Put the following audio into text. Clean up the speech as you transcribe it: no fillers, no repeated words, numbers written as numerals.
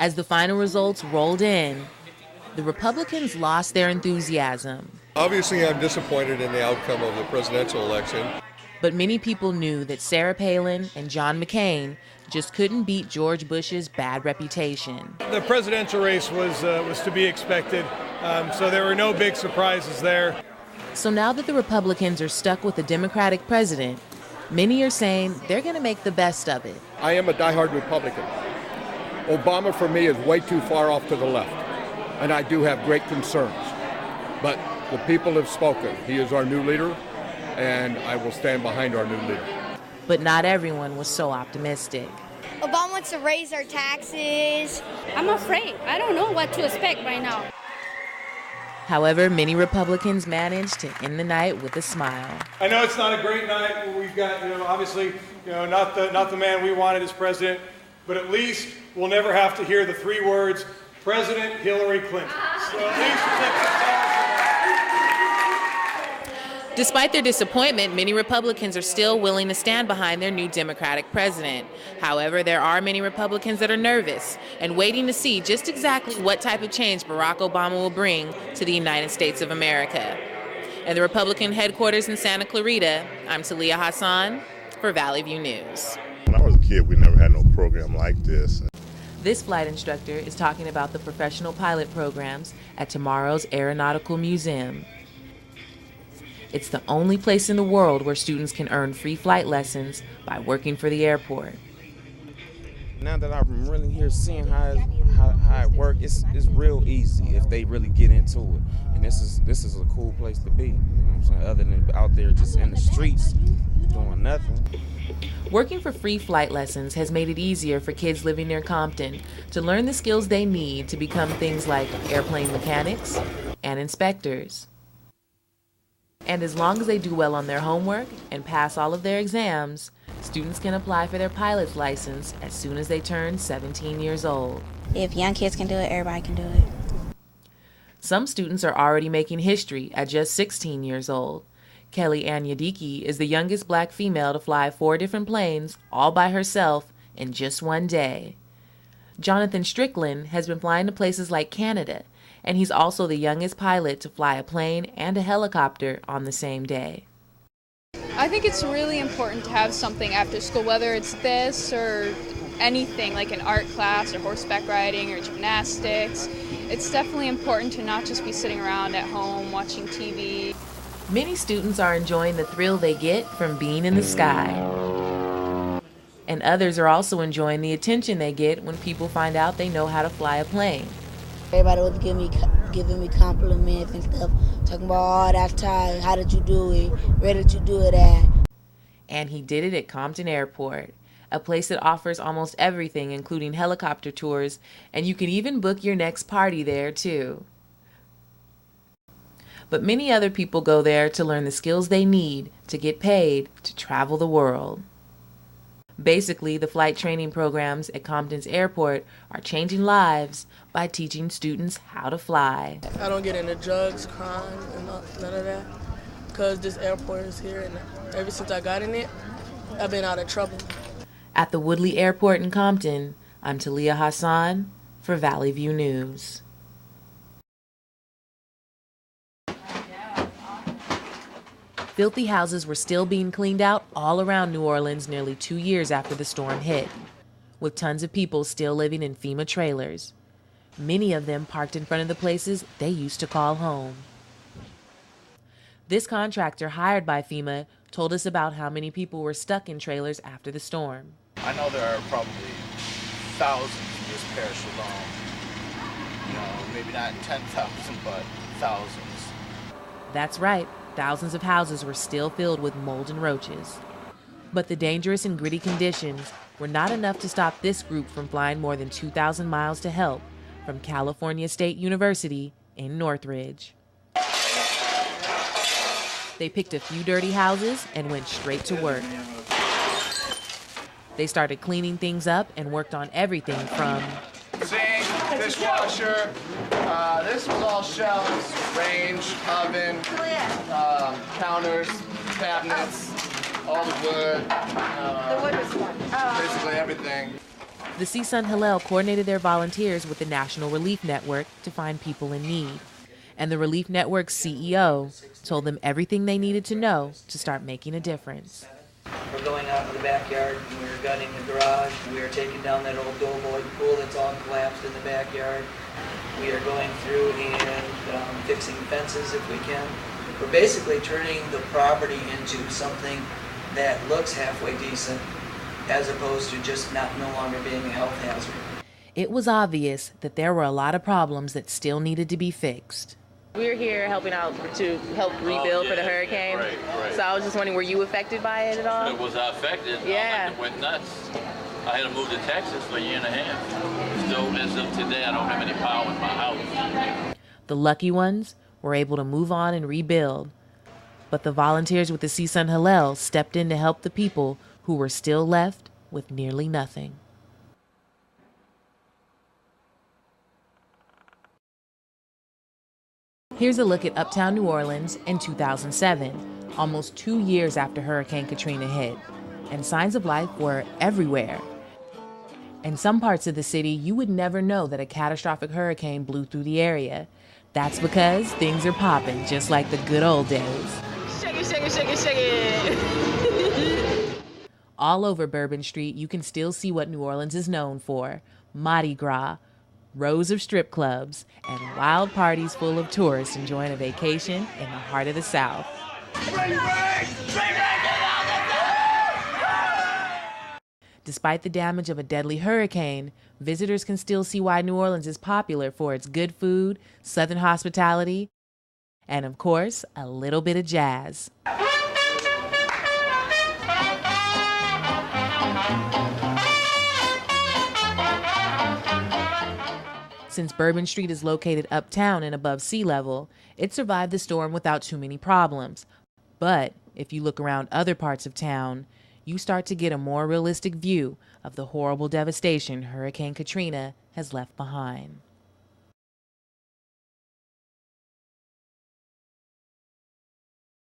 As the final results rolled in, the Republicans lost their enthusiasm. Obviously, I'm disappointed in the outcome of the presidential election. But many people knew that Sarah Palin and John McCain just couldn't beat George Bush's bad reputation. The presidential race was to be expected, so there were no big surprises there. So now that the Republicans are stuck with a Democratic president, many are saying they're going to make the best of it. I am a diehard Republican. Obama, for me, is way too far off to the left, and I do have great concerns. But the people have spoken. He is our new leader, and I will stand behind our new leader. But not everyone was so optimistic. Obama wants to raise our taxes. I'm afraid. I don't know what to expect right now. However, many Republicans managed to end the night with a smile. I know it's not a great night. We've got, obviously, not the man we wanted as president, but at least we'll never have to hear the three words, President Hillary Clinton. So at least we'll take the pause. Despite their disappointment, many Republicans are still willing to stand behind their new Democratic president. However, there are many Republicans that are nervous and waiting to see just exactly what type of change Barack Obama will bring to the United States of America. At the Republican headquarters in Santa Clarita, I'm Talia Hassan for Valley View News. When I was a kid, we never had no program like this. This flight instructor is talking about the professional pilot programs at tomorrow's Aeronautical Museum. It's the only place in the world where students can earn free flight lessons by working for the airport. Now that I'm really here seeing how it works, it's real easy if they really get into it. And this is a cool place to be. You know what I'm saying? Other than out there just in the streets doing nothing. Working for free flight lessons has made it easier for kids living near Compton to learn the skills they need to become things like airplane mechanics and inspectors. And as long as they do well on their homework and pass all of their exams, students can apply for their pilot's license as soon as they turn 17 years old. If young kids can do it, everybody can do it. Some students are already making history at just 16 years old. Kelly Ann Yadiki is the youngest black female to fly 4 different planes all by herself in just one day. Jonathan Strickland has been flying to places like Canada, and he's also the youngest pilot to fly a plane and a helicopter on the same day. I think it's really important to have something after school, whether it's this or anything like an art class or horseback riding or gymnastics. It's definitely important to not just be sitting around at home watching TV. Many students are enjoying the thrill they get from being in the sky. And others are also enjoying the attention they get when people find out they know how to fly a plane. Everybody was giving me compliments and stuff, talking about, oh, that's tight, how did you do it, where did you do it at? And he did it at Compton Airport, a place that offers almost everything, including helicopter tours, and you can even book your next party there too. But many other people go there to learn the skills they need to get paid to travel the world. Basically, the flight training programs at Compton's airport are changing lives by teaching students how to fly. I don't get into drugs, crime, and none of that, because this airport is here, and ever since I got in it, I've been out of trouble. At the Woodley Airport in Compton, I'm Talia Hassan for Valley View News. Filthy houses were still being cleaned out all around New Orleans nearly 2 years after the storm hit, with tons of people still living in FEMA trailers, many of them parked in front of the places they used to call home. This contractor hired by FEMA told us about how many people were stuck in trailers after the storm. I know there are probably thousands in this parish alone. Maybe not 10,000, but thousands. That's right. Thousands of houses were still filled with mold and roaches. But the dangerous and gritty conditions were not enough to stop this group from flying more than 2,000 miles to help from California State University in Northridge. They picked a few dirty houses and went straight to work. They started cleaning things up and worked on everything from sink, dishwasher, this was all shelves, range, oven, counters, cabinets, all the wood, basically everything. The CSUN Hillel coordinated their volunteers with the National Relief Network to find people in need. And the Relief Network's CEO told them everything they needed to know to start making a difference. We're going out in the backyard, and we're gutting the garage. We are taking down that old doughboy pool that's all collapsed in the backyard. We are going through and fixing fences if we can. We're basically turning the property into something that looks halfway decent, as opposed to just no longer being a health hazard. It was obvious that there were a lot of problems that still needed to be fixed. We're here helping out to help rebuild for the hurricane. Right. So I was just wondering, were you affected by it at all? It was affected. Yeah. It went nuts. I had to move to Texas for a year and a half. Still, as of today, I don't have any power in my house. The lucky ones were able to move on and rebuild. But the volunteers with the CSUN Hillel stepped in to help the people who were still left with nearly nothing. Here's a look at uptown New Orleans in 2007, almost 2 years after Hurricane Katrina hit. And signs of life were everywhere. In some parts of the city, you would never know that a catastrophic hurricane blew through the area. That's because things are popping just like the good old days. Shake it, shake it, shake it, shake it. All over Bourbon Street, you can still see what New Orleans is known for: Mardi Gras, rows of strip clubs, and wild parties full of tourists enjoying a vacation in the heart of the South. Despite the damage of a deadly hurricane, visitors can still see why New Orleans is popular for its good food, Southern hospitality, and of course, a little bit of jazz. Since Bourbon Street is located uptown and above sea level, it survived the storm without too many problems. But if you look around other parts of town, you start to get a more realistic view of the horrible devastation Hurricane Katrina has left behind.